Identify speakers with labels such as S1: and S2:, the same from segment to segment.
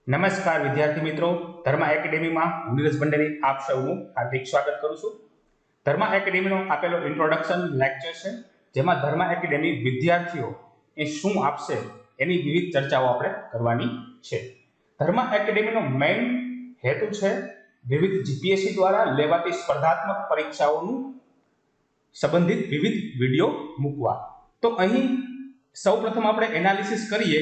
S1: નમસ્કાર વિદ્યાર્થી મિત્રો, ધર્મા એકેડેમીમાં હું નીરજ ભંડેરી આપ સૌનું હાર્દિક સ્વાગત કરું છું. ધર્મા એકેડેમીનો આપેલો ઇન્ટ્રોડક્શન લેક્ચર છે, જેમાં ધર્મા એકેડેમી વિદ્યાર્થીઓ એ શું આપશે એની વિવિધ ચર્ચાઓ આપણે કરવાની છે. ધર્મા એકેડેમીનો મેઇન હેતુ છે વિવિધ જીપીએસસી દ્વારા લેવાતી સ્પર્ધાત્મક પરીક્ષાઓનું સંબંધિત વિવિધ વિડીયો મૂકવા. તો અહીં સૌપ્રથમ આપણે એનાલિસિસ કરીએ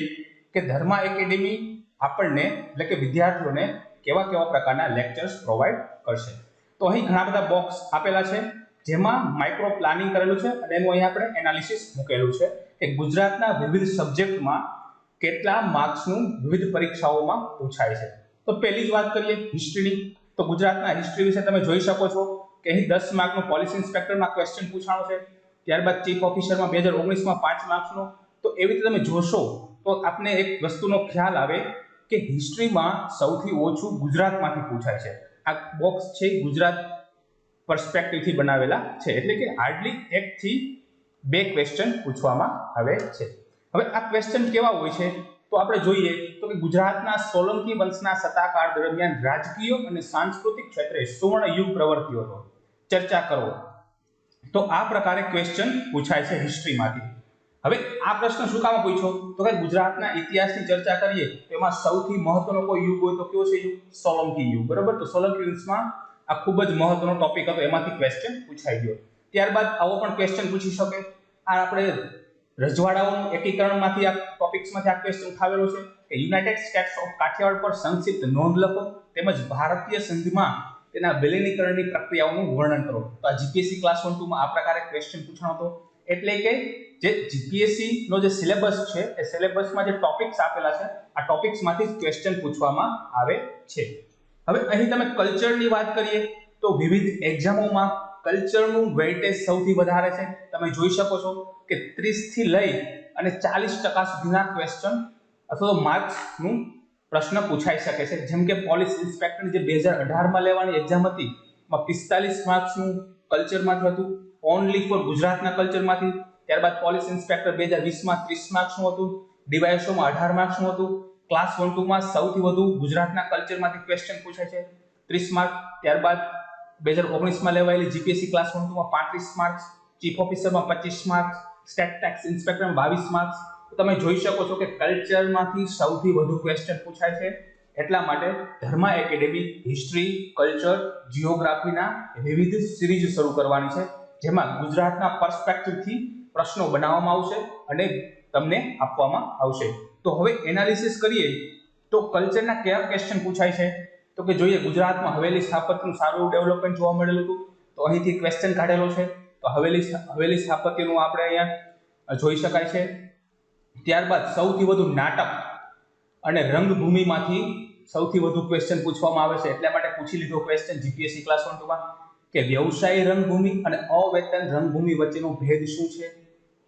S1: કે ધર્મા એકેડેમી આપણને એટલે કે વિદ્યાર્થીઓને કેવા કેવા પ્રકારના લેક્ચર્સ પ્રોવાઈડ કરશે. તો અહીં ઘણા બધા બોક્સ આપેલા છે, જેમાં માઇક્રો પ્લાનિંગ કરેલું છે અને એનું અહીં આપણે એનાલિસિસ મૂકેલું છે કે ગુજરાતના વિવિધ સબ્જેક્ટમાં કેટલા માર્ક્સનું વિવિધ પરીક્ષાઓમાં પૂછાય છે. તો પહેલી જ વાત કરીએ હિસ્ટ્રીની. તો ગુજરાતના હિસ્ટ્રી વિશે તમે જોઈ શકો છો કે અહીં 10 માર્કનું પોલીસ ઇન્સ્પેક્ટરમાં ક્વેશ્ચન પૂછાણો છે. ત્યારબાદ ચીફ ઓફિસરમાં 2019માં 5 માર્ક્સનો. તો એવી રીતે તમે જોશો તો આપને એક વસ્તુનો ખ્યાલ આવે કે હિસ્ટ્રીમાં સૌથી ઓછું ગુજરાતમાંથી પૂછાય છે. આ બોક્સ છે ગુજરાત પર્સપેક્ટિવથી બનાવેલા છે, એટલે કે હાર્ડલી 1 થી 2 ક્વેશ્ચન પૂછવામાં આવે છે. હવે આ ક્વેશ્ચન કેવા હોય છે તો આપણે જોઈએ તો કે ગુજરાતના સોલંકી વંશના સત્તાકાળ દરમિયાન રાજકીય અને સાંસ્કૃતિક ક્ષેત્રે સુવર્ણ યુગ પ્રવર્ત્યો હતો, ચર્ચા કરો. તો આ પ્રકારે ક્વેશ્ચન પૂછાય છે હિસ્ટ્રીમાંથી. હવે આ પ્રશ્ન શું કામ પૂછ્યો તો કે ગુજરાતના ઇતિહાસની ચર્ચા કરીએ તો એમાં સૌથી મહત્વનો કોઈ યુગ હોય તો કયો છે યુગ? સોલંકી યુગ. બરાબર. તો સોલંકી વંશમાં આ ખૂબ જ મહત્વનો ટોપિક હતો, એમાંથી ક્વેશ્ચન પૂછાઈ ગયો. ત્યારબાદ આવો પણ ક્વેશ્ચન પૂછી શકે. આ આપણે રજવાડાઓનું એકીકરણમાંથી આ ટોપિક્સમાંથી આ ક્વેશ્ચન ઉઠાવેલો છે કે યુનાઇટેડ સ્ટેટ્સ ઓફ કાઠિયાવાડ પર સંક્ષિપ્ત નોંધ લખો, તેમજ ભારતીય સંધિમાં તેના વિલીનીકરણની પ્રક્રિયાઓનું વર્ણન કરો. તો આ જીપીએસસી ક્લાસ 1-2 માં આ પ્રકારે ક્વેશ્ચન પૂછાણો હતો. એટલે કે જે જીપીએસસી નો જે સિલેબસ છે એ સિલેબસમાં જે ટોપિક્સ આપેલા છે આ ટોપિક્સમાંથી ક્વેશ્ચન પૂછવામાં આવે છે. હવે અહીં તમે કલ્ચરની વાત કરીએ તો વિવિધ એક્ઝામોમાં કલ્ચરનું વેઇટેજ સૌથી વધારે છે. તમે જોઈ શકો છો કે 30 થી લઈ અને 40% સુધીના ક્વેશ્ચન અથવા તો માર્ક્સનું પ્રશ્ન પૂછાઈ શકે છે. જેમ કે પોલીસ ઇન્સ્પેક્ટર જે 2018માં લેવાની એક્ઝામ હતી એમાં 45 માર્ક્સનું કલ્ચરમાંથી હતું, ઓનલી ફોર ગુજરાતના કલ્ચરમાંથી. ત્યારબાદ પોલીસ ઇન્સ્પેક્ટર 2020માં 30 માર્ક્સનું હતું, ડીવાયએસઓમાં 18 માર્ક્સનું હતું. ક્લાસ 1-2 માં સૌથી વધુ ગુજરાતના કલ્ચરમાંથી ક્વેશ્ચન પૂછાય છે, 30 માર્ક. ત્યારબાદ 2019માં લેવાયેલી જીપીએસસી ક્લાસ 1-2 માં 35 માર્ક્સ, ચીફ ઓફિસરમાં 25 માર્ક્સ, સ્ટેટ ટેક્સ ઇન્સ્પેક્ટરમાં 22 માર્ક્સ. તો તમે જોઈ શકો છો કે કલ્ચરમાંથી સૌથી વધુ ક્વેશ્ચન પૂછાય છે. એટલા માટે ધર્મા એકેડેમી હિસ્ટ્રી, કલ્ચર, જીઓગ્રાફીના વિવિધ સિરીઝ શરૂ કરવાની છે, જેમાં ગુજરાતના પર્સપેક્ટિવથી પ્રશ્નો બનાવવામાં આવશે અને તમને આપવામાં આવશે. તો હવે એનાલિસિસ કરીએ તો કલ્ચરના કયા ક્વેશ્ચન પૂછાય છે તો કે જોઈએ ગુજરાતમાં હવેલી સ્થાપત્યનું સારું ડેવલપમેન્ટ જોવા મળેલું હતું. તો અહીંથી ક્વેશ્ચન કાઢેલો છે. તો હવેલી સ્થાપત્યનું આપણે અહીંયા જોઈ શકાય છે. ત્યારબાદ સૌથી વધુ નાટક અને રંગભૂમિમાંથી સૌથી વધુ ક્વેશ્ચન પૂછવામાં આવે છે. એટલા માટે પૂછી લીધો ક્વેશ્ચન જીપીએસસી ક્લાસ 1-2 માં કે વ્યવસાયી રંગભૂમિ અને અવેતન રંગભૂમિ વચ્ચેનો ભેદ શું છે.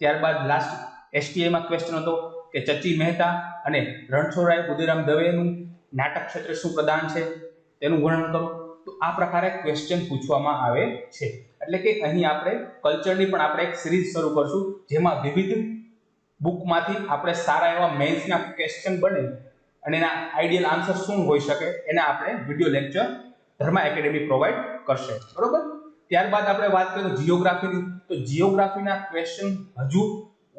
S1: ત્યારબાદ લાસ્ટ એસટીઆઈમાં ક્વેશ્ચન હતો કે ચચી મહેતા અને રણછોડરાય બુદ્ધિરામ દવેનું નાટક ક્ષેત્રે શું પ્રદાન છે તેનું વર્ણન કરો. તો આ પ્રકારે ક્વેશ્ચન પૂછવામાં આવે છે. એટલે કે અહીં આપણે કલ્ચરની પણ આપણે એક સિરીઝ શરૂ કરશું, જેમાં વિવિધ બુકમાંથી આપણે સારા એવા મેન્સના ક્વેશ્ચન બને અને એના આઈડિયલ આન્સર શું હોઈ શકે એના આપણે વિડિયો લેક્ચર ધર્મા એકેડેમી પ્રોવાઈડ કરશે. બરોબર. ત્યારબાદ આપણે વાત કરીએ જીઓગ્રાફીની. તો જીઓગ્રાફીના ક્વેશ્ચન હજુ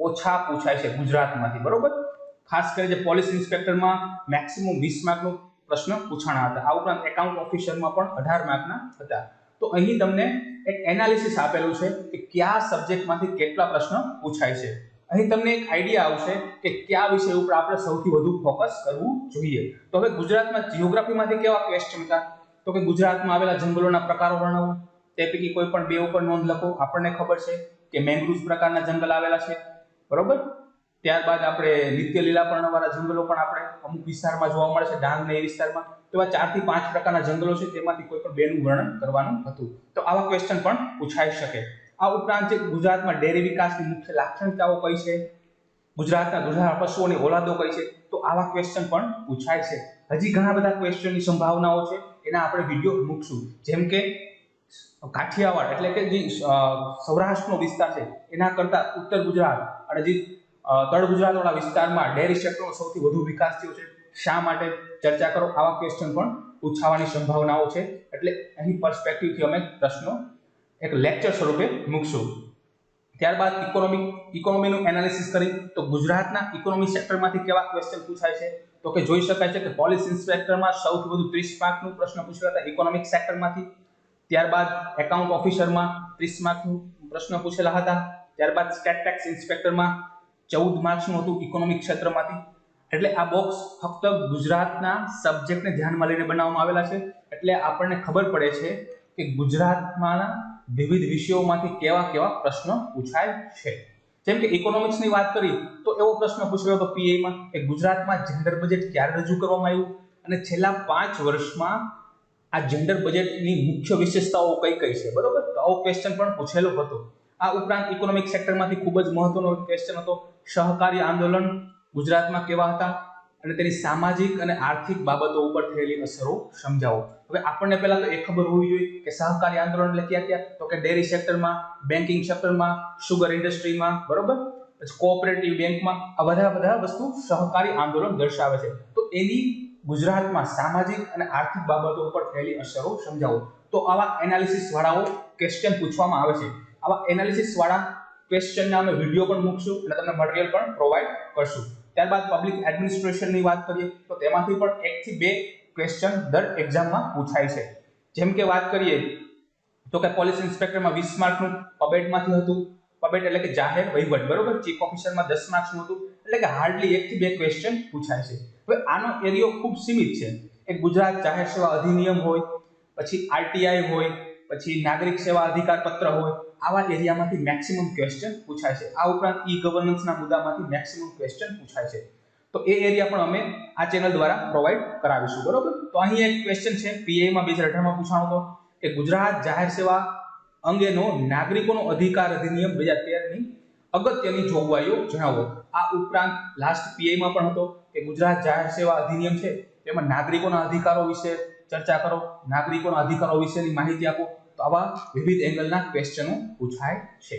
S1: ઓછા પૂછાય છે ગુજરાતમાંથી. બરોબર. ખાસ કરીને જે પોલીસ ઇન્સ્પેક્ટરમાં મેક્સિમમ 20 માર્કનો પ્રશ્ન પૂછાણા હતા. આ ઉપરાંત એકાઉન્ટ ઓફિસરમાં પણ 18 માર્કના હતા. તો અહીં તમને એક એનાલિસિસ આપેલું છે કે કયા સબ્જેક્ટમાંથી કેટલા પ્રશ્ન પૂછાય છે. અહીં તમને એક આઈડિયા આવશે કે કયા વિષય ઉપર આપણે સૌથી વધુ ફોકસ કરવું જોઈએ. તો હવે ગુજરાતમાં જીઓગ્રાફીમાંથી કેવા ક્વેશ્ચન હતા તો કે ગુજરાતમાં આવેલા જંગલોના પ્રકારો વર્ણવો, તે પૈકી કોઈ પણ 2 ઉપર નોંધ લખો. આપણને ખબર છે કે મેંગ્રુવ્સ પ્રકારના જંગલ આવેલા છે. બરોબર. ત્યારબાદ આપણે નિત્ય લીલા પર્ણવાળા જંગલો પણ આપણે અમુક વિસ્તારમાં જોવા મળે છે, ડાંગ ને એ વિસ્તારમાં. તો આ 4 થી 5 પ્રકારના જંગલો છે, તેમાંથી કોઈ પણ 2નું વર્ણન કરવાનું હતું. તો આવા ક્વેશ્ચન પણ પૂછાઈ શકે. આ ઉપરાંત ગુજરાતમાં ડેરી વિકાસની મુખ્ય લાક્ષણિકતાઓ કઈ છે, ગુજરાતના દુધાળ પશુઓની ઓલાદો કઈ છે, તો આવા ક્વેશ્ચન પણ પૂછાય છે. હજી ઘણા બધા ક્વેશ્ચનની સંભાવનાઓ છે, એના આપણે વિડિયો મૂકશું. જેમ કે કાઠિયાવાડ એટલે કે જે સૌરાષ્ટ્રનો વિસ્તાર છે એના કરતા ઉત્તર ગુજરાત અને જે તળ ગુજરાતવાળા વિસ્તારમાં ડેરી ક્ષેત્રનો સૌથી વધુ વિકાસ થયો છે. શા માટે ચર્ચા કરો, આવા ક્વેશ્ચન પણ પૂછાવાની સંભાવનાઓ છે. એટલે અહીં પર્સપેક્ટિવથી અમે પ્રશ્નો એક લેક્ચર સ્વરૂપે મૂકશું. ત્યારબાદ ઇકોનોમીનું એનાલિસિસ કરી તો ગુજરાતના ઇકોનોમી સેક્ટરમાંથી કેવા ક્વેશ્ચન પૂછાય છે, તો કે જોઈ શકાય છે કે પોલીસ ઇન્સ્પેક્ટરમાં સૌથી વધુ 30 માર્કનું પ્રશ્ન પૂછાયા હતા ઇકોનોમિક સેક્ટરમાંથી. ત્યારબાદ એકાઉન્ટ ઓફિસરમાં 30 માર્કનું પ્રશ્ન પૂછેલા હતા. ત્યારબાદ સ્ટેટ ટેક્સ ઇન્સ્પેક્ટરમાં 14 માર્ક્સનું હતું ઇકોનોમિક ક્ષેત્રમાંથી. એટલે આ બોક્સ ફક્ત ગુજરાતના સબ્જેક્ટને ધ્યાનમાં લઈને બનાવવામાં આવેલા છે. એટલે આપણને ખબર પડે છે કે ગુજરાતમાં વિવિધ વિષયોમાંથી કેવા કેવા પ્રશ્નો પૂછાય છે. જેમ કે ઇકોનોમિક્સની વાત કરી તો એવો પ્રશ્ન પૂછ્યો હતો પીએમાં કે ગુજરાતમાં જેન્ડર બજેટ ક્યારે રજૂ કરવામાં આવ્યું અને છેલ્લા 5 વર્ષમાં આ જેન્ડર બજેટની મુખ્ય વિશેષતાઓ કઈ કઈ છે, બરોબર. તો આવો ક્વેશ્ચન પણ પૂછેલો હતો. આ ઉપરાંત ઇકોનોમિક સેક્ટરમાંથી ખૂબ જ મહત્વનો ક્વેશ્ચન હતો સહકારી આંદોલન ગુજરાતમાં કેવા હતા અને તેની સામાજિક અને આર્થિક બાબતો ઉપર થયેલી અસરો સમજાવો. હવે આપણને પહેલા તો એ ખબર હોવી જોઈએ કે સહકારી આંદોલન એટલે ક્યાં તો કે ડેરી સેક્ટરમાં, બેન્કિંગ સેક્ટરમાં, સુગર ઇન્ડસ્ટ્રીમાં, બરોબર, પછી કોઓપરેટિવ બેંકમાં, આ બધા વસ્તુ સહકારી આંદોલન દર્શાવે છે. તો એની ગુજરાતમાં સામાજિક અને આર્થિક બાબતો ઉપર થયેલી અસરો સમજાવો. તો આવા એનાલિસિસ વાળાઓ ક્વેશ્ચન પૂછવામાં આવે છે. આવા એનાલિસિસ વાળા ક્વેશ્ચનના અમે વિડિયો પણ મૂકશું અને તમને મટીરીયલ પણ પ્રોવાઈડ કરશું. ત્યારબાદ પબ્લિક એડમિનિસ્ટ્રેશનની વાત કરીએ તો તેમાંથી પણ 1 થી 2 ક્વેશ્ચન દર એક્ઝામમાં પૂછાય છે. જેમ કે વાત કરીએ તો કે પોલીસ ઇન્સ્પેક્ટરમાં 20 માર્કનું પબેટમાંથી હતું. પબેટ એટલે કે જાહેર વહીવટ, બરોબર. ચીફ ઓફિસરમાં 10 માર્ક્સનું હતું. એટલે કે હાર્ડલી 1 થી 2 ક્વેશ્ચન પૂછાય છે. હવે આનો એરિયો ખૂબ સીમિત છે. એક ગુજરાત જાહેર સેવા અધિનિયમ હોય, પછી આરટીઆઈ હોય, પછી નાગરિક સેવા અધિકાર પત્ર હોય, આવા એરિયામાંથી મેક્સિમમ ક્વેશ્ચન પૂછાય છે. આ ઉપરાંત ઈ ગવર્નન્સના મુદ્દામાંથી મેક્સિમમ ક્વેશ્ચન પૂછાય છે. તો એ એરિયા પણ અમે આ ચેનલ દ્વારા પ્રોવાઈડ કરાવીશું, બરોબર. તો અહીં એક ક્વેશ્ચન છે પીએમાં 2018માં પૂછાણો હતો કે ગુજરાત જાહેર સેવા અંગેનો નાગરિકોનો અધિકાર અધિનિયમ 2013ની અગત્યની જોગવાઈઓ જણાવો. આ ઉપરાંત લાસ્ટ પીએમાં પણ હતો કે ગુજરાત જાહેર સેવા અધિનિયમ છે તેમાં નાગરિકોના અધિકારો વિશે ચર્ચા કરો, નાગરિકોના અધિકારો વિશેની માહિતી આપો. તો આવા વિવિધ એંગલના ક્વેશ્ચનો પૂછાય છે.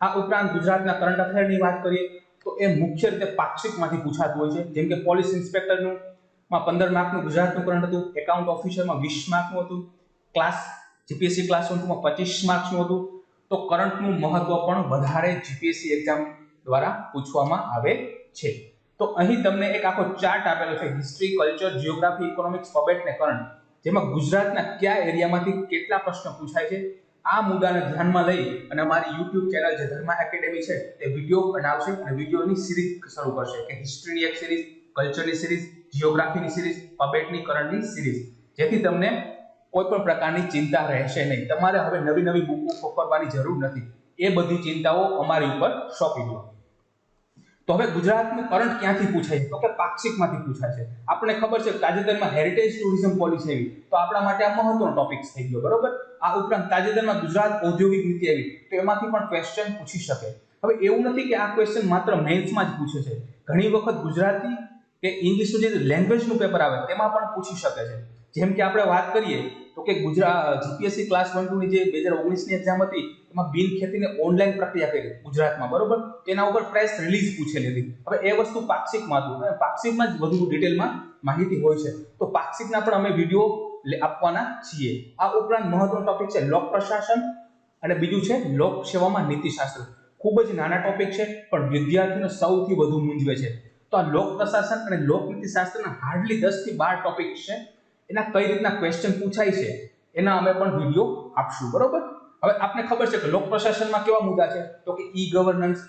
S1: આ ઉપરાંત ગુજરાતના કરંટ અફેરની વાત કરીએ તો એ મુખ્ય રીતે પાક્ષિકમાંથી પૂછાતું હોય છે. જેમ કે પોલીસ ઇન્સ્પેક્ટરનું માં 15 માર્કનું ગુજરાતનું કરંટ હતું, એકાઉન્ટ ઓફિસરમાં 20 માર્કનું હતું, જીપીએસસી ક્લાસ 1 માં 25 માર્ક્સનું હતું. તો કરંટનું મહત્વ પણ વધારે જીપીએસસી એક્ઝામ દ્વારા પૂછવામાં આવે છે. તો અહીં તમને એક આખો ચાર્ટ આપેલો છે હિસ્ટ્રી, કલ્ચર, જીઓગ્રાફી, ઇકોનોમિક્સ, પબેટ ને કરંટ, જેમાં ગુજરાતના કયા એરિયામાંથી કેટલા પ્રશ્નો પૂછાય છે. આ મુદ્દાને ધ્યાનમાં લઈ અને અમારી YouTube ચેનલ જે ધર્મા એકેડેમી છે તે વિડિયો બનાવશે અને વિડિયોની સિરીઝ શરૂ કરશે કે હિસ્ટ્રીની એક સિરીઝ, કલ્ચરની સિરીઝ, જીઓગ્રાફીની સિરીઝ, પબેટની કરંટની સિરીઝ, જેથી તમને કોઈ પણ પ્રકારની ચિંતા રહેશે નહીં. તમારે હવે નવી બુકો ખોખરવાની જરૂર નથી. એ બધી ચિંતાઓ અમારી ઉપર સોંપી દો. તો હવે ગુજરાતનું કરંટ ક્યાંથી પૂછાય તો કે પાક્ષિકમાંથી પૂછાય છે. આપણને ખબર છે તાજેતરમાં હેરિટેજ ટુરિઝમ પોલિસી આવી તો આપણા માટે આ મહત્વનો ટોપિક થઈ ગયો, બરોબર. આ ઉપરાંત તાજેતરમાં ગુજરાત ઔદ્યોગિક નીતિ આવી તો એમાંથી પણ ક્વેશ્ચન પૂછી શકે. હવે એવું નથી કે આ ક્વેશ્ચન માત્ર મેન્સમાં જ પૂછે છે. ઘણી વખત ગુજરાતી કે ઇંગ્લિશનું જે લેંગ્વેજનું પેપર આવે તેમાં પણ પૂછી શકે છે. જેમ કે આપણે વાત કરીએ તો કે ગુજરાત જીપીએસસી ક્લાસ 1 2 ની જે 2019ની એક્ઝામ હતી એમાં બિન ખેતીને ઓનલાઈન પ્રક્રિયા કરી ગુજરાતમાં, બરોબર. તેના ઉપર પ્રેસ રિલીઝ પૂછેલી હતી. હવે એ વસ્તુ પાક્ષિકમાં હતું અને પાક્ષિકમાં જ વધુ ડિટેલમાં માહિતી હોય છે. તો પાક્ષિકના પણ અમે વિડિયો આપવાના છીએ. આ ઉપરાંત મહત્વનો ટોપિક છે લોક પ્રશાસન અને બીજું છે લોક સેવામાં નીતિશાસ્ત્ર. ખૂબ જ નાના ટોપિક છે પણ વિદ્યાર્થીઓને સૌથી વધુ મૂંઝવે છે. તો આ લોક પ્રશાસન અને લોક નીતિશાસ્ત્રના હાર્ડલી 10 થી 12 ટોપિક છે. એના કઈ રીતના ક્વેશ્ચન પૂછાય છે એના અમે પણ વિડિયો આપશું, બરોબર. હવે આપને ખબર છે કે લોક પ્રશાસનમાં કેવા મુદ્દા છે તો કે e governance,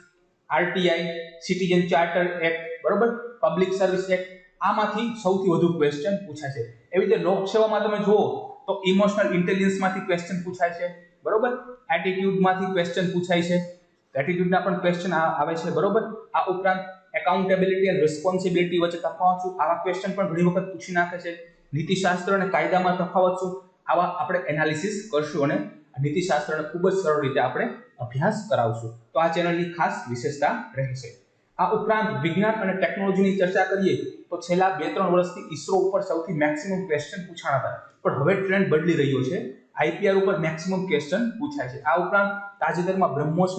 S1: RTI, citizen charter act, બરોબર, પબ્લિક સર્વિસ એક્ટ, આમાંથી સૌથી વધુ ક્વેશ્ચન પૂછાય છે. એવી રીતે લોકસેવામાં તમે જુઓ તો ઇમોશનલ ઇન્ટેલિજન્સમાંથી ક્વેશ્ચન પૂછાય છે, બરોબર. એટીટ્યુડમાંથી ક્વેશ્ચન પૂછાય છે. એટીટ્યુડના પણ ક્વેશ્ચન આવે છે, બરોબર. આ ઉપરાંત એકાઉન્ટેબિલિટી અને રિસ્પોન્સિબિલિટી વચ્ચે તફાવત શું, આવા ક્વેશ્ચન પણ ઘણી વખત પૂછી નાખે છે. નીતિશાસ્ત્ર અને કાયદામાં તફાવત શું, આવા આપણે એનાલિસિસ કરશું અને નીતિશાસ્ત્રને ખૂબ જ સરળ રીતે આપણે અભ્યાસ કરાવશું. તો આ ચેનલની ખાસ વિશેષતા રહેશે. આ ઉપરાંત વિજ્ઞાન અને ટેકનોલોજીની ચર્ચા કરીએ તો છેલ્લા 2-3 વર્ષથી ઈસરો ઉપર સૌથી મેક્સિમમ ક્વેશ્ચન પૂછાણા હતા, પણ હવે ટ્રેન્ડ બદલી રહ્યો છે. આઈપીઆર ઉપર મેક્સિમમ ક્વેશ્ચન પૂછાય છે. આ ઉપરાંત તાજેતરમાં બ્રહ્મોસ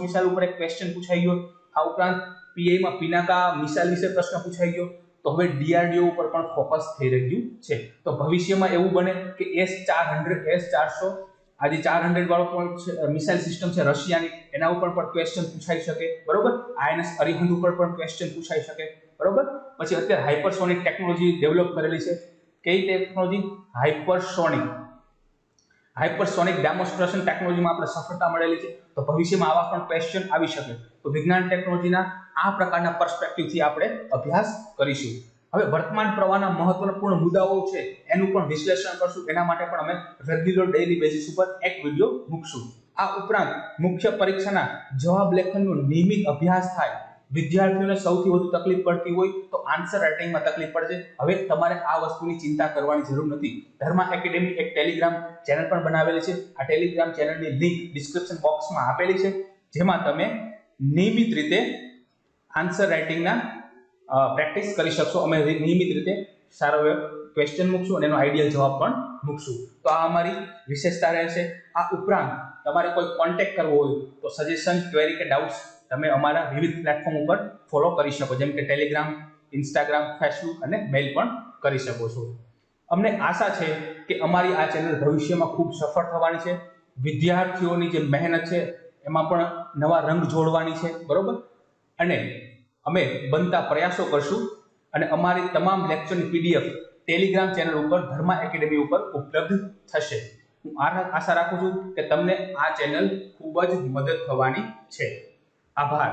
S1: મિસાઇલ ઉપર એક ક્વેશ્ચન પૂછાઈ ગયો. આ ઉપરાંત પીએમાં પિનાકા મિસાઇલ વિશે પ્રશ્ન પૂછાઈ ગયો. તો હવે DRDO ઉપર પણ ફોકસ થઈ રહ્યું છે. તો ભવિષ્યમાં એવું બને કે S-400 S-400 આ જે 400 વાળો પણ મિસાઇલ સિસ્ટમ છે રશિયાની, એના ઉપર પણ ક્વેશ્ચન પૂછાઈ શકે, બરોબર. INS અરિહંત ઉપર પણ ક્વેશ્ચન પૂછાઈ શકે, બરોબર. પછી અત્યારે હાઇપરસોનિક ટેકનોલોજી ડેવલપ કરેલી છે. કઈ ટેકનોલોજી? હાઇપરસોનિક ડેમોન્સ્ટ્રેશન ટેકનોલોજીમાં આપણે સફળતા મળેલી છે. તો ભવિષ્યમાં આવા પણ ક્વેશ્ચન આવી શકે. તો વિજ્ઞાન ટેકનોલોજીના આ પ્રકારના પર્સપેક્ટિવથી આપણે અભ્યાસ કરીશું. હવે વર્તમાન પ્રવાહના મહત્વપૂર્ણ મુદ્દાઓ છે એનું પણ વિશ્લેષણ કરશું. એના માટે પણ અમે રેગ્યુલર ડેઈલી બેઝિસ ઉપર એક વિડિયો મૂકશું. આ ઉપરાંત મુખ્ય પરીક્ષાના જવાબ લેખનનો નિયમિત અભ્યાસ થાય. વિદ્યાર્થીઓને સૌથી વધુ તકલીફ પડતી હોય તો આન્સર રાઇટિંગમાં તકલીફ પડશે. હવે તમારે આ વસ્તુની ચિંતા કરવાની જરૂર નથી. ધર્મા એકેડેમી એક ટેલિગ્રામ ચેનલ પણ બનાવેલી છે. આ ટેલિગ્રામ ચેનલની લિંક ડિસ્ક્રિપ્શન બોક્સમાં આપેલી છે, જેમાં તમે નિયમિત રીતે આન્સર રાઇટિંગના પ્રેક્ટિસ કરી શકશો. અમે નિયમિત રીતે સારો ક્વેશ્ચન મૂકશું અને એનો આઈડિયલ જવાબ પણ મૂકશું. તો આ અમારી વિશેષતા રહેશે. આ ઉપરાંત તમારે કોઈ કોન્ટેક્ટ કરવો હોય તો સજેશન, ક્વેરી કે ડાઉટ્સ તમે અમારા વિવિધ પ્લેટફોર્મ ઉપર ફોલો કરી શકો, જેમ કે ટેલિગ્રામ, ઇન્સ્ટાગ્રામ, ફેસબુક અને મેલ પણ કરી શકો છો. અમને આશા છે કે અમારી આ ચેનલ ભવિષ્યમાં ખૂબ સફળ થવાની છે. વિદ્યાર્થીઓની જે મહેનત છે એમાં પણ નવા રંગ જોડવાની છે, બરોબર. અને અમે બનતા પ્રયાસો કરશું અને અમારી તમામ લેક્ચરની PDF ટેલિગ્રામ ચેનલ ઉપર ધર્મા એકેડેમી ઉપર ઉપલબ્ધ થશે. હું આશા રાખું છું કે તમને આ ચેનલ ખૂબ જ મદદ થવાની છે. આભાર.